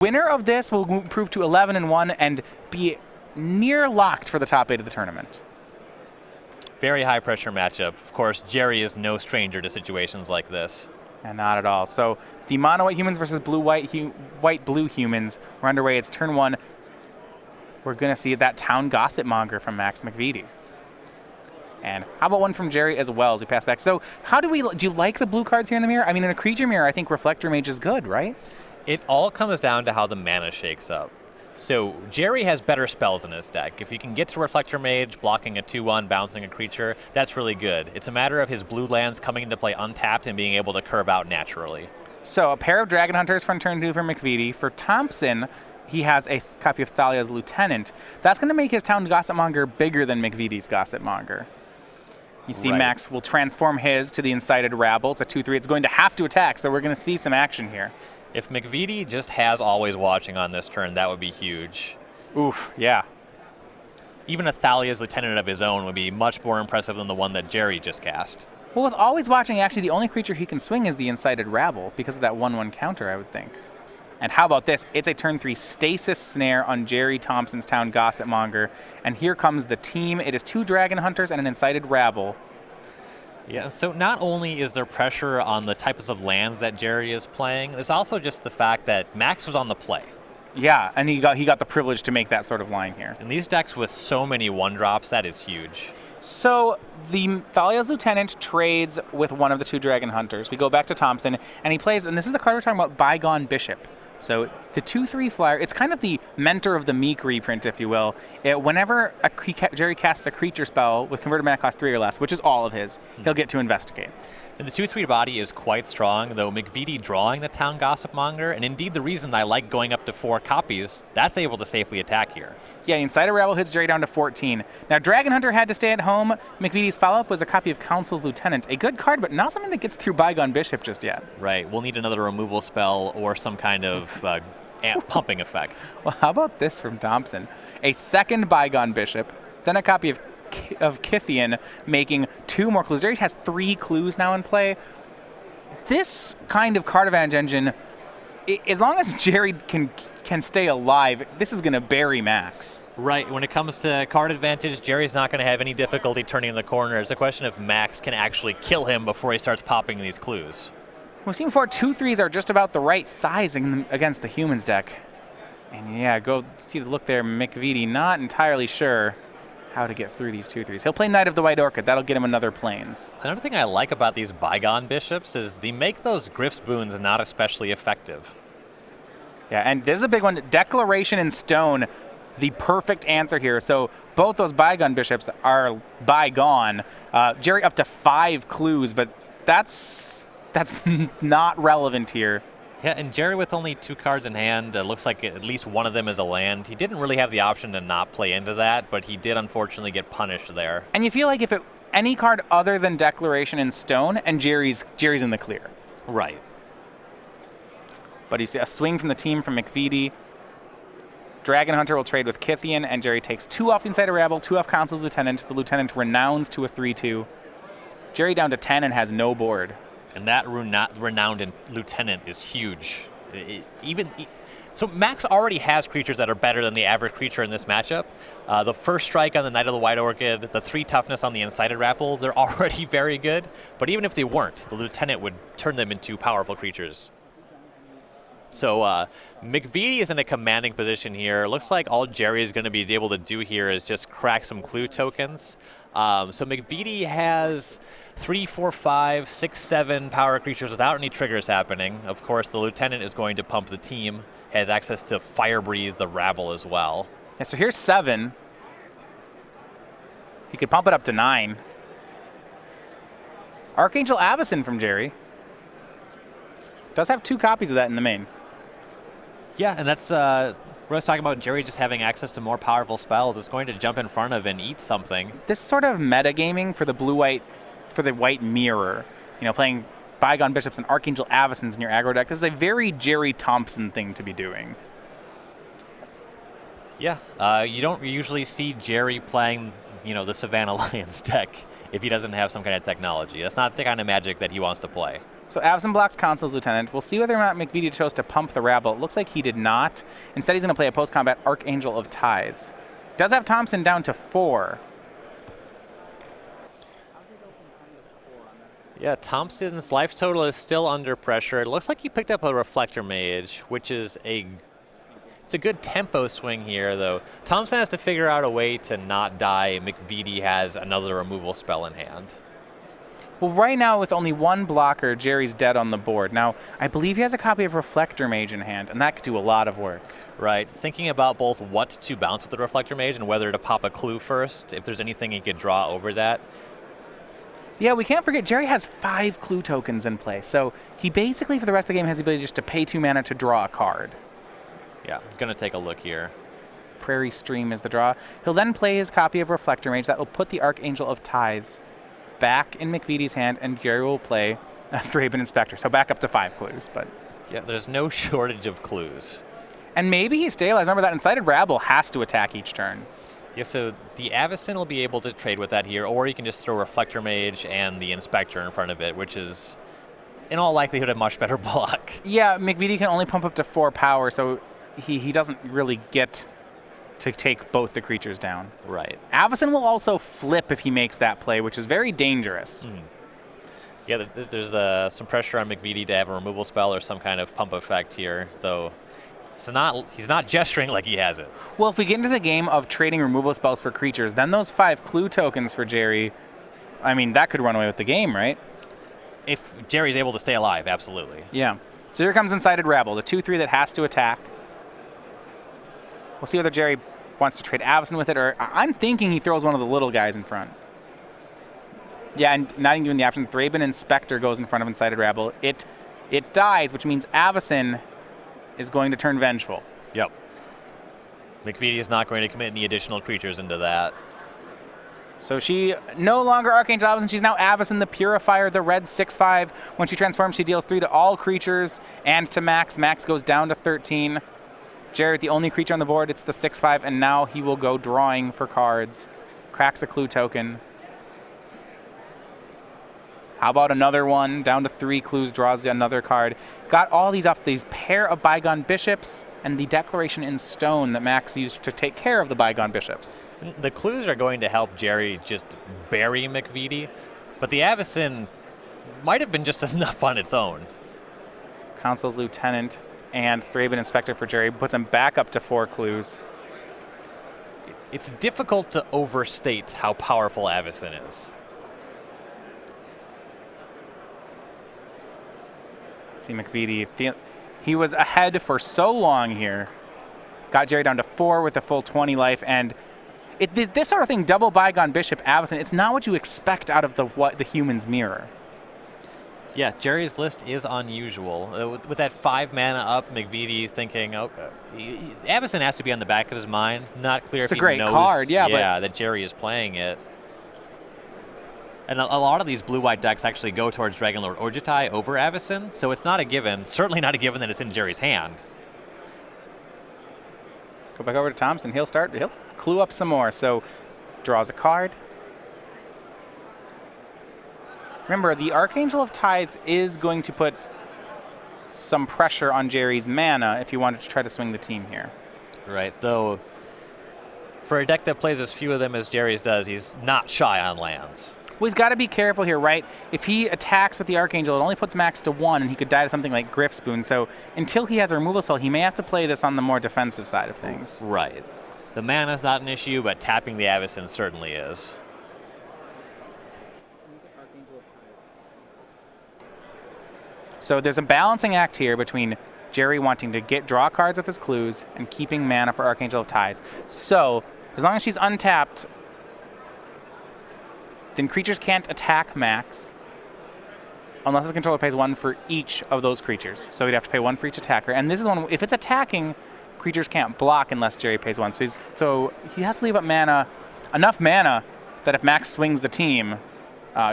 Winner of this will improve to 11-1 and be near locked for the top 8 of the tournament. Very high pressure matchup. Of course, Gerry is no stranger to situations like this. And not at all. So the mono-white humans versus white-blue humans are underway. It's turn 1. We're going to see that town gossip monger from Max Mcvety. And how about one from Gerry as well as we pass back? So do you like the blue cards here in the mirror? I mean, in a creature mirror, I think Reflector Mage is good, right? It all comes down to how the mana shakes up. So Gerry has better spells in his deck. If you can get to Reflector Mage, blocking a 2-1, bouncing a creature, that's really good. It's a matter of his blue lands coming into play untapped and being able to curve out naturally. So a pair of Dragon Hunters from turn 2 for Mcvety. For Thompson, he has a copy of Thalia's Lieutenant. That's going to make his town gossip monger bigger than Mcvety's gossip monger. You see, right. Max will transform his to the Incited Rabble. It's a 2-3. It's going to have to attack, so we're going to see some action here. If Mcvety just has Always Watching on this turn, that would be huge. Oof, yeah. Even a Thalia's Lieutenant of his own would be much more impressive than the one that Gerry just cast. Well, with Always Watching, actually, the only creature he can swing is the Incited Rabble because of that 1-1 counter, I would think. And how about this? It's a turn 3 Stasis Snare on Gerry Thompson's town gossip monger. And here comes the team. It is 2 Dragon Hunters and an Incited Rabble. Yeah, so not only is there pressure on the types of lands that Gerry is playing, there's also just the fact that Max was on the play. Yeah, and he got the privilege to make that sort of line here. And these decks with so many 1-drops, that is huge. So the Thalia's Lieutenant trades with one of the 2 Dragon Hunters. We go back to Thompson, and he plays, and this is the card we're talking about, Bygone Bishop. So the 2-3 flyer, it's kind of the Mentor of the Meek reprint, if you will. Whenever Gerry casts a creature spell with converted mana cost 3 or less, which is all of his, he'll get to investigate. And the 2-3 body is quite strong, though Mcvety drawing the town gossip monger, and indeed the reason I like going up to 4 copies, that's able to safely attack here. Yeah, Incited Rabble hits Gerry down to 14. Now, Dragon Hunter had to stay at home. Mcvety's follow-up was a copy of Council's Lieutenant. A good card, but not something that gets through Bygone Bishop just yet. Right, we'll need another removal spell or some kind of pumping effect. Well, how about this from Thompson? A second Bygone Bishop, then a copy of Gideon, making 2 more clues. Gerry has 3 clues now in play. This kind of card advantage engine, as long as Gerry can stay alive, this is going to bury Max. Right. When it comes to card advantage, Gerry's not going to have any difficulty turning the corner. It's a question if Max can actually kill him before he starts popping these clues. We've seen before 2-3s are just about the right size against the humans deck. And yeah, go see the look there. Mcvety not entirely sure how to get through these 2-3s. He'll play Knight of the White Orchid. That'll get him another Plains. Another thing I like about these Bygone Bishops is they make those Griff's Boons not especially effective. Yeah, and this is a big one. Declaration in Stone, the perfect answer here. So both those Bygone Bishops are bygone. Gerry up to 5 clues, but that's not relevant here. Yeah, and Gerry with only 2 cards in hand, looks like at least one of them is a land. He didn't really have the option to not play into that, but he did unfortunately get punished there. And you feel like if any card other than Declaration in Stone, and Gerry's in the clear. Right. But you see a swing from the team from Mcvety. Dragon Hunter will trade with Gideon, and Gerry takes 2 off the Incited Rabble, 2 off Council's Lieutenant. The Lieutenant renowns to a 3-2. Gerry down to 10 and has no board. And that renowned Lieutenant is huge. So Max already has creatures that are better than the average creature in this matchup. The first strike on the Knight of the White Orchid, the 3 toughness on the Incited Rabble, they're already very good. But even if they weren't, the Lieutenant would turn them into powerful creatures. So Mcvety is in a commanding position here. Looks like all Gerry is going to be able to do here is just crack some clue tokens. So Mcvety has 3, 4, 5, 6, 7 power creatures without any triggers happening. Of course, the Lieutenant is going to pump the team, has access to Fire Breathe the Rabble as well. Yeah, so here's 7. He could pump it up to 9. Archangel Avacyn from Gerry. Does have 2 copies of that in the main. Yeah, and that's what I was talking about, Gerry just having access to more powerful spells. It's going to jump in front of and eat something. This sort of metagaming for the white mirror, playing Bygone Bishops and Archangel Avacyns in your aggro deck. This is a very Gerry Thompson thing to be doing. Yeah, you don't usually see Gerry playing, the Savannah Lions deck if he doesn't have some kind of technology. That's not the kind of Magic that he wants to play. So Avacyn blocks Council's Lieutenant. We'll see whether or not Mcvety chose to pump the Rabble. It looks like he did not. Instead, he's going to play a post-combat Archangel of Tithes. Does have Thompson down to 4. Yeah, Thompson's life total is still under pressure. It looks like he picked up a Reflector Mage, which is it's a good tempo swing here, though. Thompson has to figure out a way to not die. Mcvety has another removal spell in hand. Well, right now, with only one blocker, Gerry's dead on the board. Now, I believe he has a copy of Reflector Mage in hand, and that could do a lot of work. Right. Thinking about both what to bounce with the Reflector Mage and whether to pop a clue first, if there's anything he could draw over that. Yeah, we can't forget Gerry has 5 clue tokens in play, so he basically, for the rest of the game, has the ability just to pay 2 mana to draw a card. Yeah, going to take a look here. Prairie Stream is the draw. He'll then play his copy of Reflector Mage. That will put the Archangel of Tithes back in Mcvety's hand, and Gerry will play Thraben Inspector. So back up to 5 clues. But yeah, there's no shortage of clues. And maybe he stabilized. Remember that Incited Rabble has to attack each turn. Yeah, so the Avacyn will be able to trade with that here, or you can just throw Reflector Mage and the Inspector in front of it, which is, in all likelihood, a much better block. Yeah, Mcvety can only pump up to 4 power, so he doesn't really get to take both the creatures down. Right. Avacyn will also flip if he makes that play, which is very dangerous. Yeah, there's some pressure on Mcvety to have a removal spell or some kind of pump effect here, though he's not gesturing like he has it. Well, if we get into the game of trading removal spells for creatures, then those 5 clue tokens for Gerry, I mean, that could run away with the game, right? If Gerry's able to stay alive, absolutely. Yeah. So here comes Incited Rabble, the 2/3 that has to attack. We'll see whether Gerry wants to trade Avacyn with it, or I'm thinking he throws one of the little guys in front. Yeah, and not even given the option, Thraben Inspector goes in front of Incited Rabble. It dies, which means Avacyn is going to turn vengeful. Yep. Mcvety is not going to commit any additional creatures into that. So she no longer Archangel Avacyn, she's now Avacyn the Purifier, the red 6/5. When she transforms, she deals 3 to all creatures and to Max. Max goes down to 13. Gerry, the only creature on the board, it's the 6/5, and now he will go drawing for cards. Cracks a clue token. How about another one? Down to 3 clues, draws another card. Got all these off these pair of Bygone Bishops and the Declaration in Stone that Max used to take care of the Bygone Bishops. The clues are going to help Gerry just bury Mcvety, but the Avacyn might have been just enough on its own. Council's Lieutenant and Thraben Inspector for Gerry puts him back up to 4 clues. It's difficult to overstate how powerful Avacyn is. See Mcvety, he was ahead for so long here. Got Gerry down to 4 with a full 20 life, and this sort of thing, double Bygone Bishop, Avacyn, it's not what you expect out of the humans mirror. Yeah, Gerry's list is unusual. With that 5 mana up, Mcvety thinking, Avacyn has to be on the back of his mind. Not clear it's if a great he knows card, that Gerry is playing it. And a lot of these blue-white decks actually go towards Dragonlord Ojutai over Avacyn, so it's not a given, certainly not a given that it's in Gerry's hand. Go back over to Thompson. He'll clue up some more. So draws a card. Remember, the Archangel of Tides is going to put some pressure on Gerry's mana if he wanted to try to swing the team here. Right, though for a deck that plays as few of them as Gerry's does, he's not shy on lands. Well, he's got to be careful here, right? If he attacks with the Archangel, it only puts Max to 1, and he could die to something like Griffspoon. So until he has a removal spell, he may have to play this on the more defensive side of things. Right. The mana's not an issue, but tapping the Avacyn certainly is. So there's a balancing act here between Gerry wanting to draw cards with his clues and keeping mana for Archangel of Tides. So as long as she's untapped, then creatures can't attack Max unless his controller pays 1 for each of those creatures. So he'd have to pay 1 for each attacker. And this is one, if it's attacking, creatures can't block unless Gerry pays 1. So he has to leave up mana, enough mana that if Max swings the team,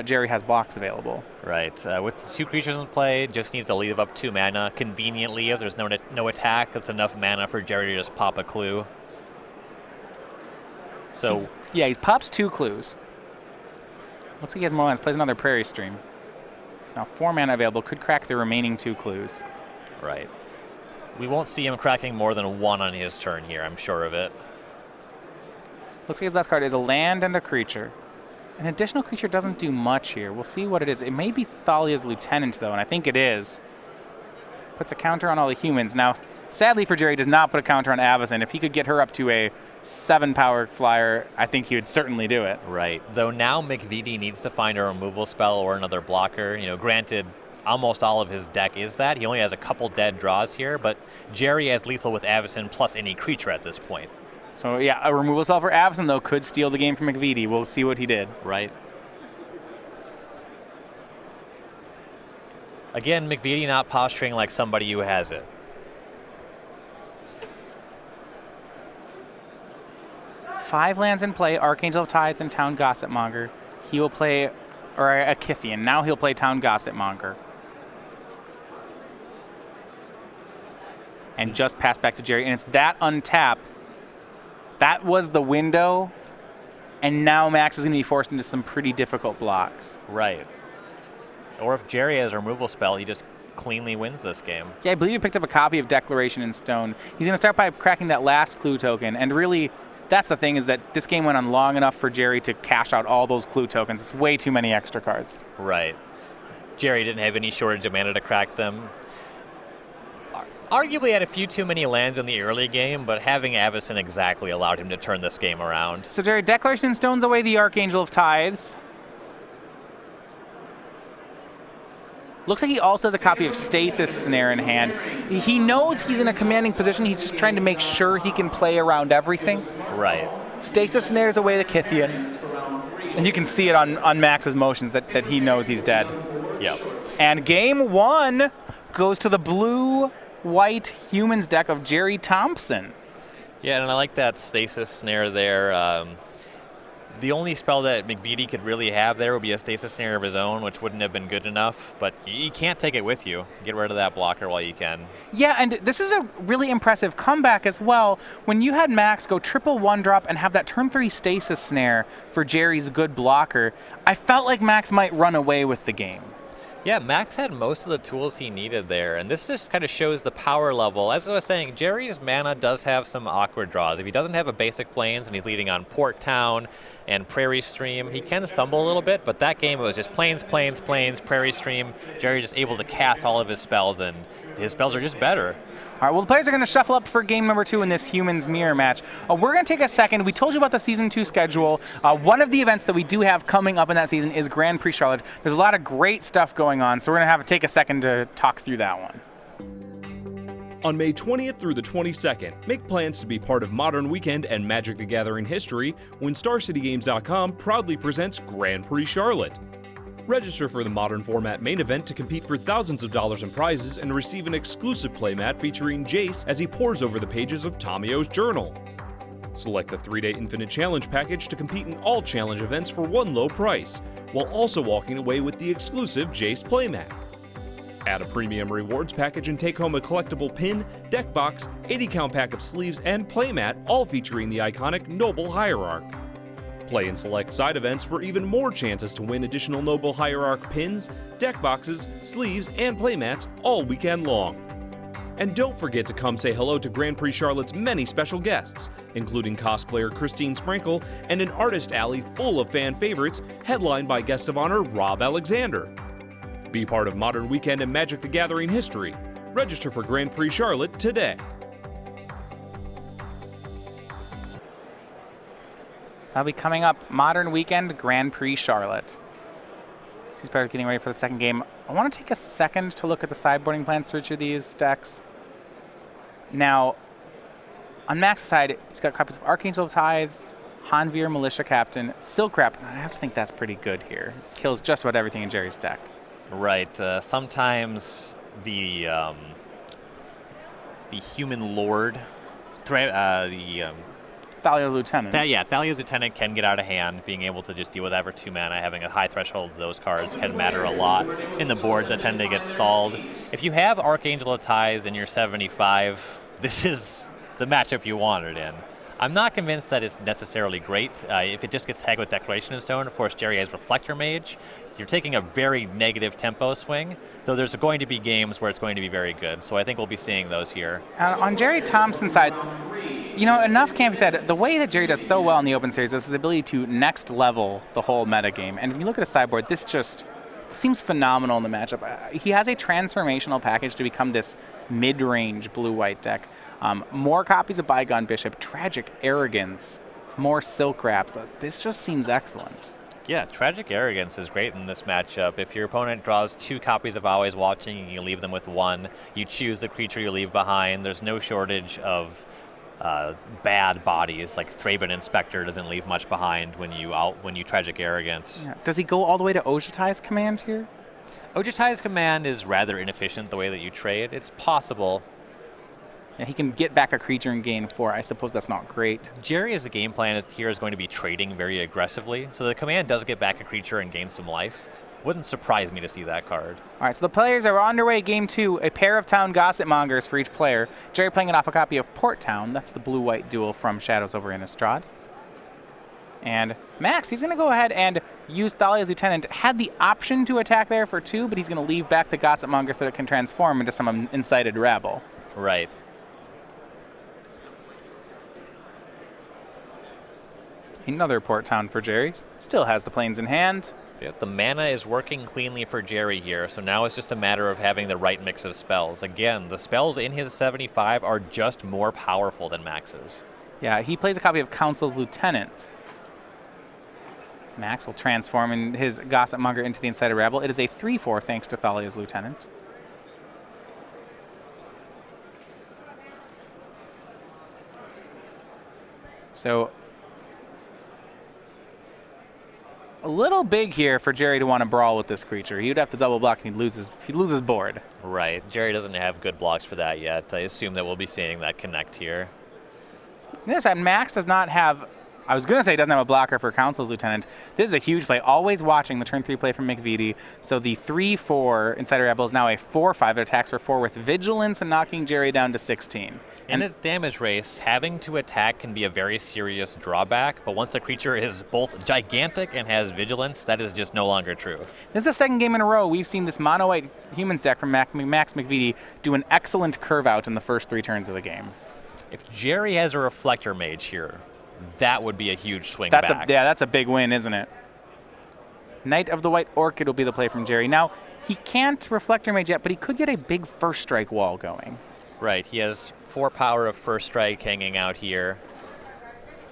Gerry has blocks available. Right. With 2 creatures in play, just needs to leave up 2 mana. Conveniently, if there's no attack, that's enough mana for Gerry to just pop a clue. So he's popped 2 clues. Looks like he has more lands. Plays another Prairie Stream. So Now 4 mana available, could crack the remaining 2 clues. Right. We won't see him cracking more than 1 on his turn here, I'm sure of it. Looks like his last card is a land and a creature. An additional creature doesn't do much here. We'll see what it is. It may be Thalia's Lieutenant, though, and I think it is. Puts a counter on all the humans. Now, sadly for Gerry, does not put a counter on Avacyn. If he could get her up to a 7-power flyer, I think he would certainly do it. Right. Though now Mcvety needs to find a removal spell or another blocker. You know, granted, almost all of his deck is that. He only has a couple dead draws here, but Gerry has lethal with Avacyn plus any creature at this point. So, yeah, a removal spell for Avacyn, though, could steal the game from Mcvety. We'll see what he did. Right. Again, Mcvety not posturing like somebody who has it. Five lands in play, Archangel of Tides and Town Gossipmonger. He will play, or a Kithian. Now he'll play Town Gossipmonger. And just pass back to Gerry. And it's that untap. That was the window. And now Max is going to be forced into some pretty difficult blocks. Right. Or if Gerry has a removal spell, he just cleanly wins this game. Yeah, I believe he picked up a copy of Declaration in Stone. He's going to start by cracking that last clue token. And really, that's the thing, is that this game went on long enough for Gerry to cash out all those clue tokens. It's way too many extra cards. Right. Gerry didn't have any shortage of mana to crack them. Arguably had a few too many lands in the early game, but having Avacyn exactly allowed him to turn this game around. So Gerry, Declaration in Stone's away the Archangel of Tithes. Looks like he also has a copy of Stasis Snare in hand. He knows he's in a commanding position. He's just trying to make sure he can play around everything. Right. Stasis Snares away the Kithian. And you can see it on Max's motions that he knows he's dead. Yep. And game 1 goes to the blue-white humans deck of Gerry Thompson. Yeah, and I like that Stasis Snare there. The only spell that Mcvety could really have there would be a Stasis Snare of his own, which wouldn't have been good enough. But you can't take it with you. Get rid of that blocker while you can. Yeah, and this is a really impressive comeback as well. When you had Max go triple 1-drop and have that turn 3 Stasis Snare for Gerry's good blocker, I felt like Max might run away with the game. Yeah, Max had most of the tools he needed there, and this just kind of shows the power level. As I was saying, Gerry's mana does have some awkward draws. If he doesn't have a basic Plains and he's leading on Port Town and Prairie Stream, he can stumble a little bit, but that game it was just Plains, Plains, Plains, Prairie Stream. Gerry just able to cast all of his spells, and his spells are just better. All right, well, the players are going to shuffle up for game number 2 in this Humans Mirror match. We're going to take a second. We told you about the Season 2 schedule. One of the events that we do have coming up in that season is Grand Prix Charlotte. There's a lot of great stuff going on, so we're going to take a second to talk through that one. On May 20th through the 22nd, make plans to be part of Modern Weekend and Magic the Gathering history when StarCityGames.com proudly presents Grand Prix Charlotte. Register for the Modern Format main event to compete for thousands of dollars in prizes and receive an exclusive playmat featuring Jace as he pores over the pages of Tomio's journal. Select the 3-day Infinite Challenge package to compete in all challenge events for one low price, while also walking away with the exclusive Jace playmat. Add a premium rewards package and take home a collectible pin, deck box, 80-count pack of sleeves, and playmat, all featuring the iconic Noble Hierarch. Play and select side events for even more chances to win additional Noble Hierarch pins, deck boxes, sleeves, and playmats all weekend long. And don't forget to come say hello to Grand Prix Charlotte's many special guests, including cosplayer Christine Sprinkle and an artist alley full of fan favorites, headlined by guest of honor Rob Alexander. Be part of Modern Weekend and Magic the Gathering history. Register for Grand Prix Charlotte today. That'll be coming up, Modern Weekend Grand Prix Charlotte. These players getting ready for the second game. I want to take a second to look at the sideboarding plans for each of these decks. Now, on Max's side, he's got copies of Archangel of Tides, Hanvir, Militia Captain, Silk Wrap. I have to think that's pretty good here. Kills just about everything in Gerry's deck. Right. Sometimes the Human Lord, Thalia's Lieutenant. Thalia's Lieutenant can get out of hand. Being able to just deal with ever 2 mana, having a high threshold of those cards can matter a lot in the boards that tend to get stalled. If you have Archangel of Tides in your 75, this is the matchup you wanted in. I'm not convinced that it's necessarily great. If it just gets tagged with Declaration in Stone, of course, Gerry has Reflector Mage. You're taking a very negative tempo swing, though there's going to be games where it's going to be very good. So I think we'll be seeing those here. On Gerry Thompson's side, enough can't be said. The way that Gerry does so well in the Open Series is his ability to next level the whole metagame. And when you look at his sideboard, this just seems phenomenal in the matchup. He has a transformational package to become this mid-range blue-white deck. More copies of Bygone Bishop, Tragic Arrogance, more Silk Wraps. This just seems excellent. Yeah, Tragic Arrogance is great in this matchup. If your opponent draws 2 copies of Always Watching, you leave them with 1. You choose the creature you leave behind. There's no shortage of bad bodies, like Thraben Inspector doesn't leave much behind when you Tragic Arrogance. Yeah. Does he go all the way to Ojutai's Command here? Ojutai's Command is rather inefficient the way that you trade. It's possible. Yeah, he can get back a creature and gain 4. I suppose that's not great. Gerry, as a game plan here, is going to be trading very aggressively, so the command does get back a creature and gain some life. Wouldn't surprise me to see that card. All right, so the players are underway. Game 2, a pair of Town Gossip Mongers for each player. Gerry playing it off a copy of Port Town. That's the blue-white duel from Shadows over Innistrad. And Max, he's going to go ahead and use Thalia's Lieutenant. Had the option to attack there for 2, but he's going to leave back the Gossip Monger so that it can transform into some incited rabble. Right. Another Port Town for Gerry. Still has the planes in hand. Yeah, the mana is working cleanly for Gerry here, so now it's just a matter of having the right mix of spells. Again, the spells in his 75 are just more powerful than Max's. Yeah, he plays a copy of Council's Lieutenant. Max will transform in his Gossip Monger into the Incited Rabble. It is a 3/4 thanks to Thalia's Lieutenant. So a little big here for Gerry to want to brawl with this creature. He would have to double block and he'd lose his board. Right. Gerry doesn't have good blocks for that yet. I assume that we'll be seeing that connect here. On the other side, Max does not have, I was going to say he doesn't have a blocker for Council's Lieutenant. This is a huge play. Always watching the turn 3 play from Mcvety. So the 3/4 Insider Rebel is now a 4/5. It attacks for 4 with Vigilance and knocking Gerry down to 16. In a damage race, having to attack can be a very serious drawback, but once the creature is both gigantic and has Vigilance, that is just no longer true. This is the second game in a row we've seen this mono-white Humans deck from Max Mcvety do an excellent curve out in the first 3 turns of the game. If Gerry has a Reflector Mage here, that would be a huge swing back. That's a big win, isn't it? Knight of the White Orchid will be the play from Gerry. Now, he can't Reflector Mage yet, but he could get a big first strike wall going. Right, he has 4 power of first strike hanging out here.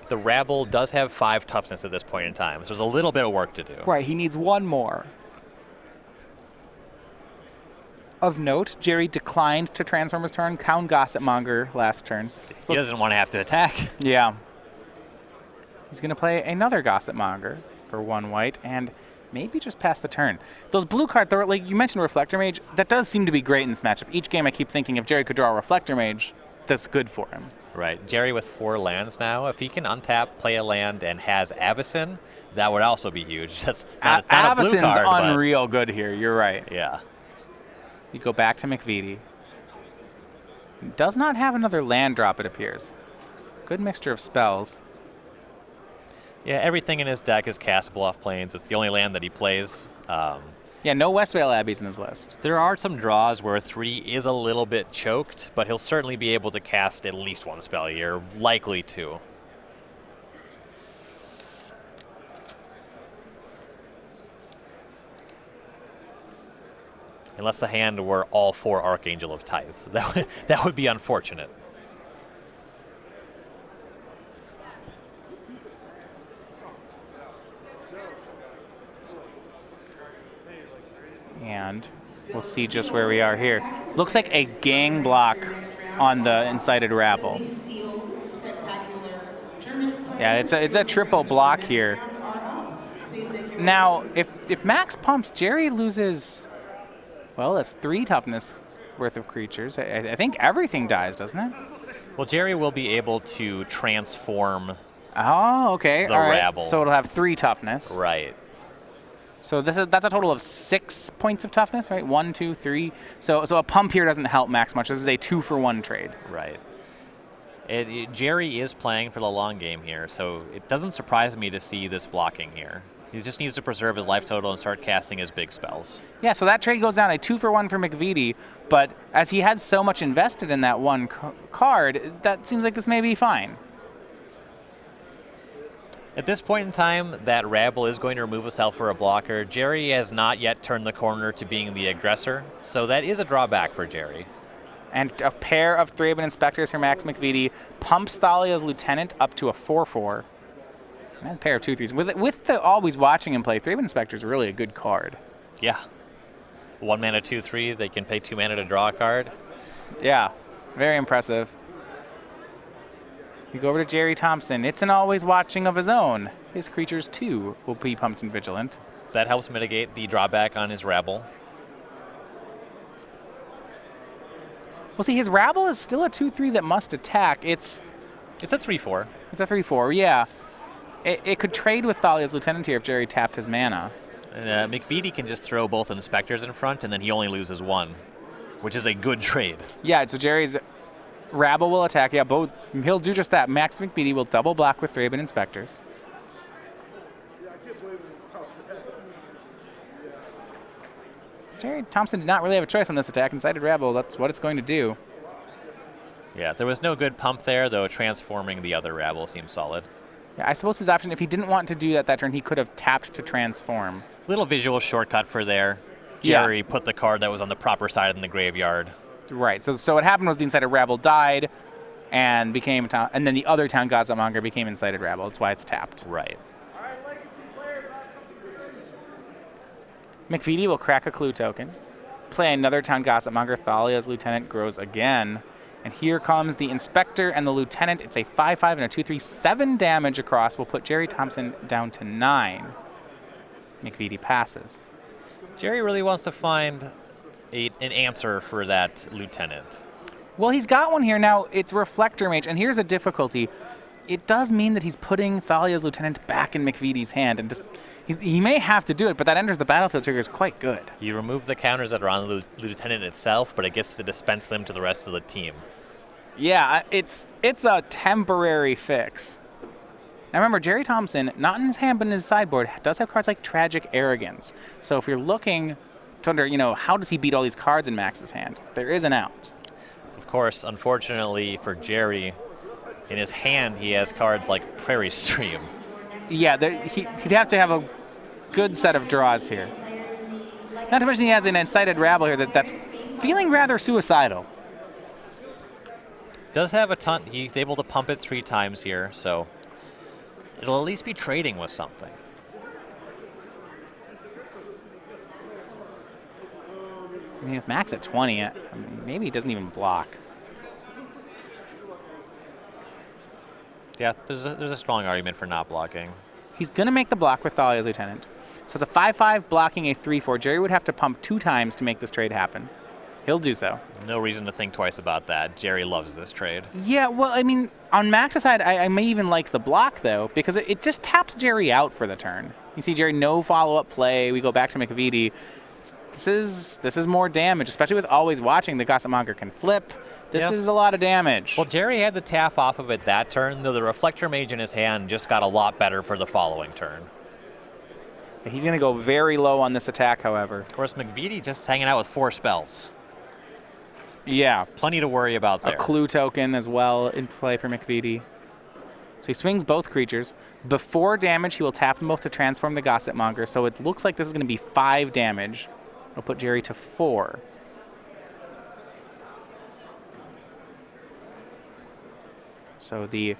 The Rabble does have 5 toughness at this point in time, so there's a little bit of work to do. Right, he needs 1 more. Of note, Gerry declined to transform his turn. Count Gossip Monger last turn. He doesn't want to have to attack. Yeah. He's going to play another Gossip Monger for 1 white and maybe just pass the turn. Those blue cards, like you mentioned Reflector Mage, that does seem to be great in this matchup. Each game I keep thinking if Gerry could draw a Reflector Mage, that's good for him. Right, Gerry with 4 lands now. If he can untap, play a land, and has Avacyn, that would also be huge. That's not a blue Avacyn's card, unreal good here, you're right. Yeah. You go back to Mcvety. Does not have another land drop, it appears. Good mixture of spells. Yeah, everything in his deck is castable off planes. It's the only land that he plays. Yeah, no Westvale Abbeys in his list. There are some draws where 3 is a little bit choked, but he'll certainly be able to cast at least 1 spell a year, likely 2. Unless the hand were all 4 Archangel of Tithes. That would be unfortunate. And we'll see just where we are here. Looks like a gang block on the Incited Rabble. Yeah, it's a triple block here. Now, if Max pumps, Gerry loses, well, that's 3 toughness worth of creatures. I think everything dies, doesn't it? Well, Gerry will be able to transform Oh, okay. the All right. rabble. So it'll have 3 toughness. Right. So that's a total of 6 points of toughness, right? 1, 2, 3. So a pump here doesn't help Max much. This is a 2-for-1 trade. Right. Gerry is playing for the long game here, so it doesn't surprise me to see this blocking here. He just needs to preserve his life total and start casting his big spells. Yeah, so that trade goes down a 2-for-1 for Mcvety, but as he had so much invested in that one card, that seems like this may be fine. At this point in time, that Rabble is going to remove itself for a blocker. Gerry has not yet turned the corner to being the aggressor, so that is a drawback for Gerry. And a pair of Thraben Inspectors for Max Mcvety pumps Thalia's Lieutenant up to a 4-4. And a pair of 2-3s. With the always watching him play, Thraben Inspector is really a good card. Yeah. 1 mana, 2/3. They can pay 2 mana to draw a card. Yeah, very impressive. You go over to Gerry Thompson. It's an always watching of his own. His creatures, too, will be pumped and vigilant. That helps mitigate the drawback on his Rabble. Well, see, his Rabble is still a 2-3 that must attack. It's a 3/4. It's a 3-4, yeah. It could trade with Thalia's Lieutenant here if Gerry tapped his mana. Mcvety can just throw both Inspectors in front, and then he only loses 1, which is a good trade. Yeah, so Gerry's Rabble will attack. Yeah, both. He'll do just that. Max Mcvety will double block with Thraben Inspectors. Gerry Thompson did not really have a choice on this attack. Incited Rabble, that's what it's going to do. Yeah, there was no good pump there, though transforming the other Rabble seems solid. Yeah, I suppose his option, if he didn't want to do that turn, he could have tapped to transform. Little visual shortcut for there. Gerry put the card that was on the proper side in the graveyard. Right. So what happened was the Incited Rabble died and became and then the other town Gazet-Monger became Incited Rabble. That's why it's tapped. Right. Mcvety will crack a clue token, play another town Gazet-Monger. Thalia's Lieutenant grows again. And here comes the Inspector and the Lieutenant. It's a 5-5 and a 2-3. 7 damage across will put Gerry Thompson down to 9. Mcvety passes. Gerry really wants to find an answer for that Lieutenant. Well, he's got one here. Now, it's Reflector Mage, and here's a difficulty. It does mean that he's putting Thalia's Lieutenant back in Mcvety's hand, and just he may have to do it, but that enters the battlefield trigger is quite good. You remove the counters that are on the Lieutenant itself, but it gets to dispense them to the rest of the team. Yeah, it's a temporary fix. Now remember, Gerry Thompson, not in his hand but in his sideboard, does have cards like Tragic Arrogance. So if you're looking to wonder, how does he beat all these cards in Max's hand, there is an out. Of course, unfortunately for Gerry, in his hand he has cards like Prairie Stream. Yeah, he'd have to have a good set of draws here. Not to mention he has an Incited Rabble here that's feeling rather suicidal. Does have a ton. He's able to pump it 3 times here, so it'll at least be trading with something. I mean, with Max at 20, maybe he doesn't even block. Yeah, there's a strong argument for not blocking. He's going to make the block with Thalia's Lieutenant. So it's a 5-5 blocking a 3-4. Gerry would have to pump 2 times to make this trade happen. He'll do so. No reason to think twice about that. Gerry loves this trade. Yeah, well, I mean, on Max's side, I may even like the block, though, because it just taps Gerry out for the turn. You see Gerry, no follow-up play. We go back to Mcvety. This is more damage, especially with always watching. The Gazet-Monger can flip. This is a lot of damage. Well, Gerry had the tap off of it that turn, though the Reflector Mage in his hand just got a lot better for the following turn. He's going to go very low on this attack, however. Of course, Mcvety just hanging out with 4 spells. Yeah. Plenty to worry about there. A clue token as well in play for Mcvety. So he swings both creatures. Before damage, he will tap them both to transform the Gazet-Monger. So it looks like this is going to be 5 damage. It'll put Gerry to 4. So the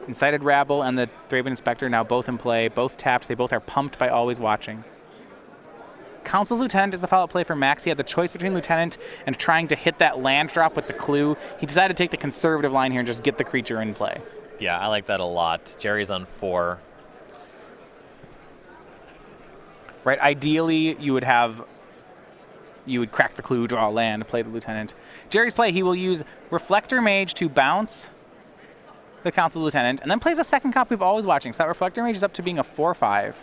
Incited Rabble and the Thraben Inspector now both in play, both taps. They both are pumped by always watching. Council's Lieutenant is the follow-up play for Max. He had the choice between Lieutenant and trying to hit that land drop with the clue. He decided to take the conservative line here and just get the creature in play. Yeah, I like that a lot. Gerry's on 4. Right, ideally you would crack the clue, draw a land, play the Lieutenant. Gerry's play, he will use Reflector Mage to bounce the Council's Lieutenant, and then plays a second copy of Always Watching. So that Reflector Mage is up to being a 4-5.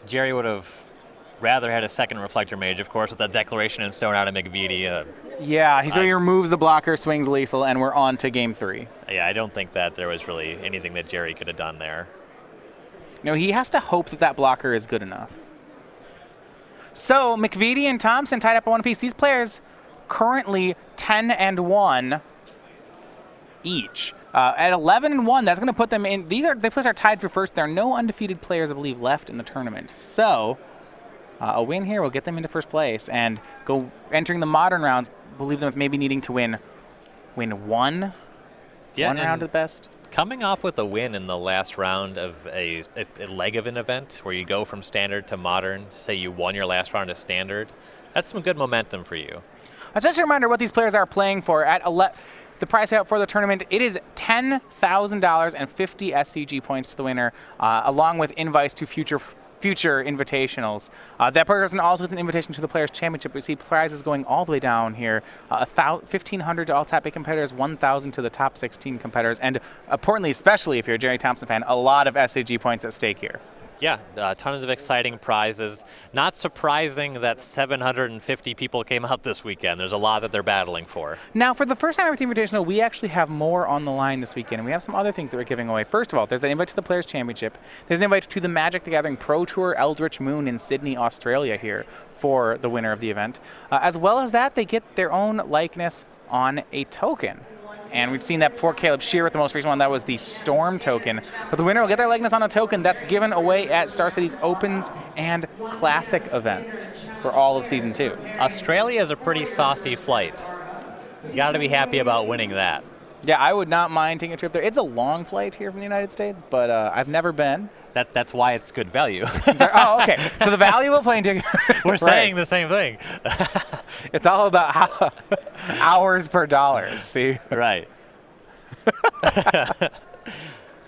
Gerry would have rather had a second Reflector Mage, of course, with that Declaration in Stone out of Mcvety. Yeah, he removes the blocker, swings lethal, and we're on to game 3. Yeah, I don't think that there was really anything that Gerry could have done there. You know, he has to hope that that blocker is good enough. So Mcvety and Thompson tied up at one apiece. These players currently 10-1 each. At 11-1, that's going to put them in. These players are tied for first. There are no undefeated players, I believe, left in the tournament. So a win here will get them into first place and go entering the modern rounds. Believe them as maybe needing to win one round at best. Coming off with a win in the last round of a leg of an event where you go from standard to modern, say you won your last round of standard, that's some good momentum for you. Just a reminder what these players are playing for. At the prize payout for the tournament, it is $10,000 and 50 SCG points to the winner, along with invites to future invitationals. That person also with an invitation to the Players' Championship. We see prizes going all the way down here. 1,500 to all top 8 competitors, 1,000 to the top 16 competitors, and importantly, especially if you're a Gerry Thompson fan, a lot of SCG points at stake here. Yeah, tons of exciting prizes. Not surprising that 750 people came out this weekend. There's a lot that they're battling for. Now, for the first time at the Invitational, we actually have more on the line this weekend, and we have some other things that we're giving away. First of all, there's an invite to the Players' Championship. There's an invite to the Magic the Gathering Pro Tour Eldritch Moon in Sydney, Australia here for the winner of the event. As well as that, they get their own likeness on a token. And we've seen that before. Caleb Shear with the most recent one, that was the Storm token. But the winner will get their likeness on a token that's given away at Star City's Opens and Classic events for all of Season 2. Australia is a pretty saucy flight. You got to be happy about winning that. Yeah, I would not mind taking a trip there. It's a long flight here from the United States, but I've never been. That's why it's good value. Oh, okay. So the value of plane ticket. We're saying the same thing. It's all about hours per dollars, see? Right. Of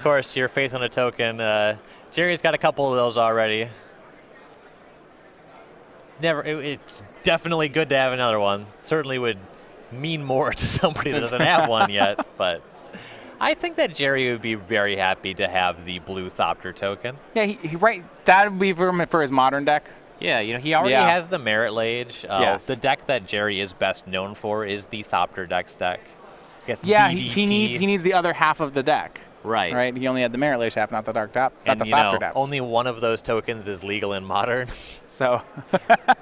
course, your face on a token. Gerry's got a couple of those already. It's definitely good to have another one. Certainly would mean more to somebody that doesn't have one yet, but I think that Gerry would be very happy to have the blue Thopter token. Yeah, he right. That would be for his modern deck. Yeah, you know, he already has the Merit Lage. Yes. The deck that Gerry is best known for is the Thopter Dex deck. Yeah, he needs the other half of the deck. Right. Right. He only had the Merit Lage half, not the Dark Top, not the Thopter depths. Only one of those tokens is legal in Modern. So.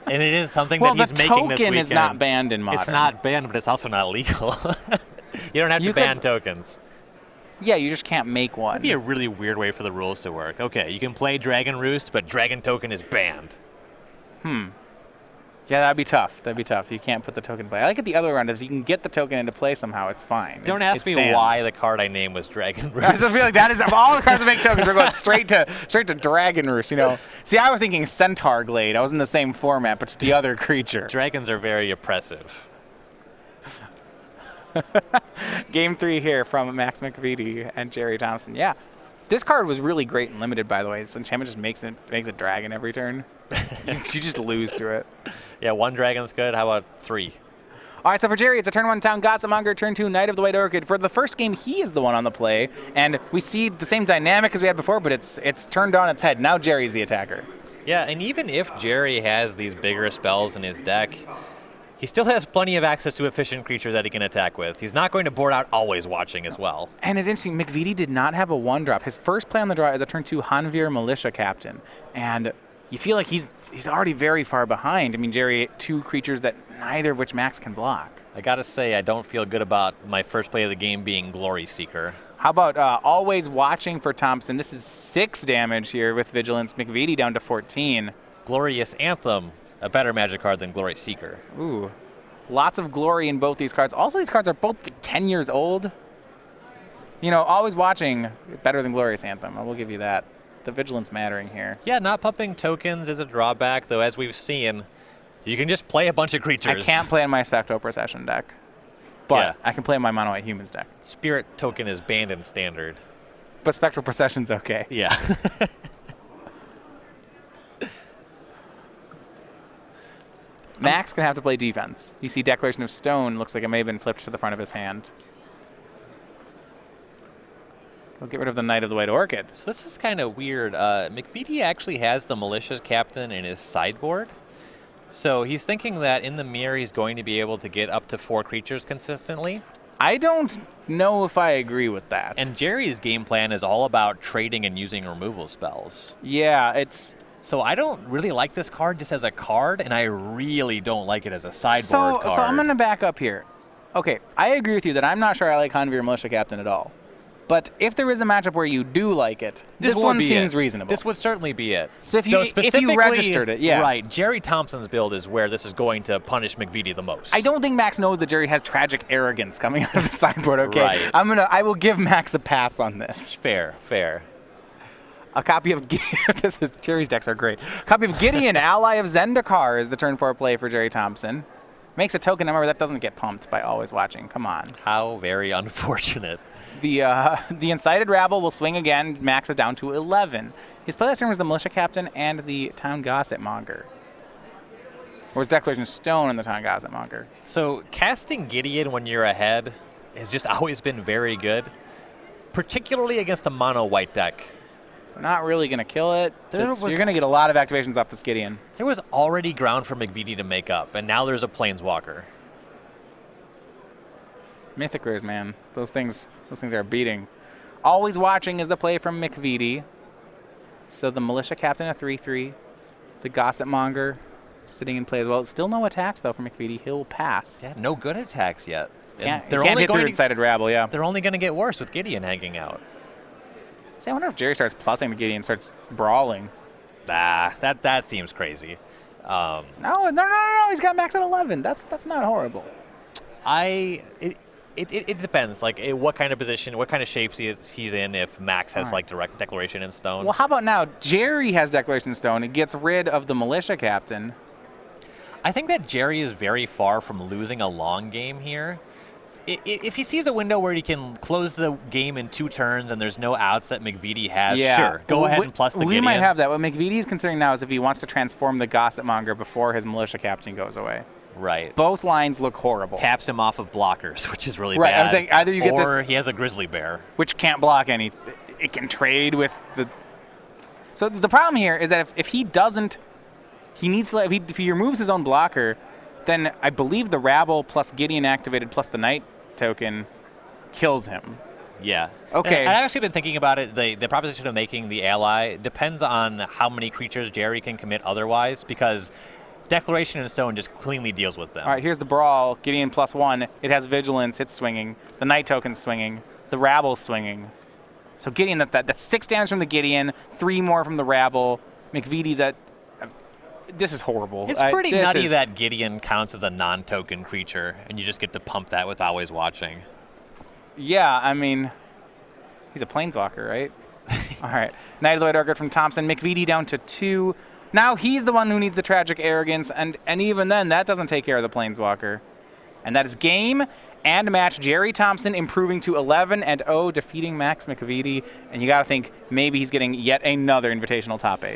And it is something that he's making this weekend. Well, the token is not banned in Modern. It's not banned, but it's also not legal. You don't have to ban tokens. Yeah, you just can't make one. That'd be a really weird way for the rules to work. Okay, you can play Dragon Roost, but Dragon Token is banned. Yeah, that'd be tough. You can't put the token in play. I like it the other way around. If you can get the token into play somehow, it's fine. Don't ask me why the card I named was Dragon Roost. I just feel like that is, of all the cards that make tokens, we're going straight to Dragon Roost, you know. See, I was thinking Centaur Glade. I was in the same format, but it's the other creature. Dragons are very oppressive. Game 3 here from Max Mcvety and Gerry Thompson. Yeah, this card was really great and limited, by the way. This enchantment just makes a dragon every turn. You just lose to it. Yeah, one dragon's good. How about 3? All right, so for Gerry, it's a turn 1 Town Gotsamonger, turn 2 Knight of the White Orchid. For the first game, he is the one on the play, and we see the same dynamic as we had before, but it's turned on its head. Now Gerry's the attacker. Yeah, and even if Gerry has these bigger spells in his deck, he still has plenty of access to efficient creatures that he can attack with. He's not going to board out Always Watching as well. And it's interesting, Mcvety did not have a 1-drop. His first play on the draw is a turn 2 Hanvir Militia Captain, and you feel like he's already very far behind. I mean, Gerry, 2 creatures that neither of which Max can block. I gotta say, I don't feel good about my first play of the game being Glory Seeker. How about Always Watching for Thompson? This is 6 damage here with Vigilance. Mcvety down to 14. Glorious Anthem, a better Magic card than Glory Seeker. Ooh, lots of glory in both these cards. Also, these cards are both 10 years old. You know, Always Watching, better than Glorious Anthem. I will give you that. The Vigilance mattering here. Yeah, not pumping tokens is a drawback, though, as we've seen, you can just play a bunch of creatures. I can't play in my Spectral Procession deck, but I can play in my Mono White Humans deck. Spirit token is banned in Standard. But Spectral Procession's okay. Yeah. Max going to have to play defense. You see Declaration of Stone looks like it may have been flipped to the front of his hand. He'll get rid of the Knight of the White Orchid. So this is kind of weird. Mcvety actually has the Malicious Captain in his sideboard. So he's thinking that in the mirror he's going to be able to get up to 4 creatures consistently. I don't know if I agree with that. And Gerry's game plan is all about trading and using removal spells. Yeah, it's... So I don't really like this card just as a card, and I really don't like it as a sideboard card. So I'm going to back up here. Okay, I agree with you that I'm not sure I like Convir Militia Captain at all. But if there is a matchup where you do like it, this one seems reasonable. This would certainly be it. So if you registered it, yeah. Right, Gerry Thompson's build is where this is going to punish Mcvety the most. I don't think Max knows that Gerry has tragic arrogance coming out of the sideboard, okay? Right. I will give Max a pass on this. Fair. A copy of Gerry's decks are great. A copy of Gideon, ally of Zendikar, is the turn 4 play for Gerry Thompson. Makes a token number that doesn't get pumped by always watching. Come on. How very unfortunate. The Incited Rabble will swing again. Max is down to 11. His play last turn was the Militia Captain and the Town Gossip Monger. Or his Declaration Stone and the Town Gossip Monger. So casting Gideon when you're ahead has just always been very good, particularly against a mono white deck. Not really going to kill it. You're going to get a lot of activations off this Gideon. There was already ground for Mcvety to make up, and now there's a Planeswalker. Mythic Rares, man. Those things are beating. Always watching is the play from Mcvety. So the Militia Captain, a 3/3. The Gossip Monger sitting in play as well. Still no attacks, though, from Mcvety. He'll pass. Yeah, no good attacks yet. Can't hit through Incited Rabble, yeah. They're only going to get worse with Gideon hanging out. See, I wonder if Gerry starts plussing the Gideon, starts brawling. That seems crazy. No, he's got Max at 11. That's not horrible. It depends, like what kind of position, what kind of shapes he's in. If Max has like direct Declaration in Stone. Well, how about now? Gerry has Declaration in Stone. It gets rid of the Militia Captain. I think that Gerry is very far from losing a long game here. If he sees a window where he can close the game in 2 turns and there's no outs that Mcvety has, sure, go ahead and plus the Gideon. We might have that. What Mcvety is considering now is if he wants to transform the Gossip Monger before his Militia Captain goes away. Right. Both lines look horrible. Taps him off of blockers, which is really bad. I was saying either you get this, or he has a Grizzly Bear, which can't block any. It can trade with the. So the problem here is that if he doesn't, he needs to. If he removes his own blocker, then I believe the Rabble plus Gideon activated plus the Knight token kills him. Yeah. Okay. And I've actually been thinking about it. The proposition of making the ally depends on how many creatures Gerry can commit otherwise, because Declaration in Stone just cleanly deals with them. All right, here's the Brawl. Gideon +1. It has Vigilance. It's swinging. The Knight token's swinging. The Rabble's swinging. So Gideon, that's 6 damage from the Gideon, 3 more from the Rabble. Mcvety's at... this is horrible. It's pretty nutty that Gideon counts as a non-token creature, and you just get to pump that with always watching. Yeah, I mean, he's a Planeswalker, right? All right. Knight of the White Orchid from Thompson. Mcvety down to 2. Now he's the one who needs the Tragic Arrogance, and even then, that doesn't take care of the Planeswalker. And that is game and match. Gerry Thompson improving to 11-0, defeating Max Mcvety. And you got to think maybe he's getting yet another Invitational top 8.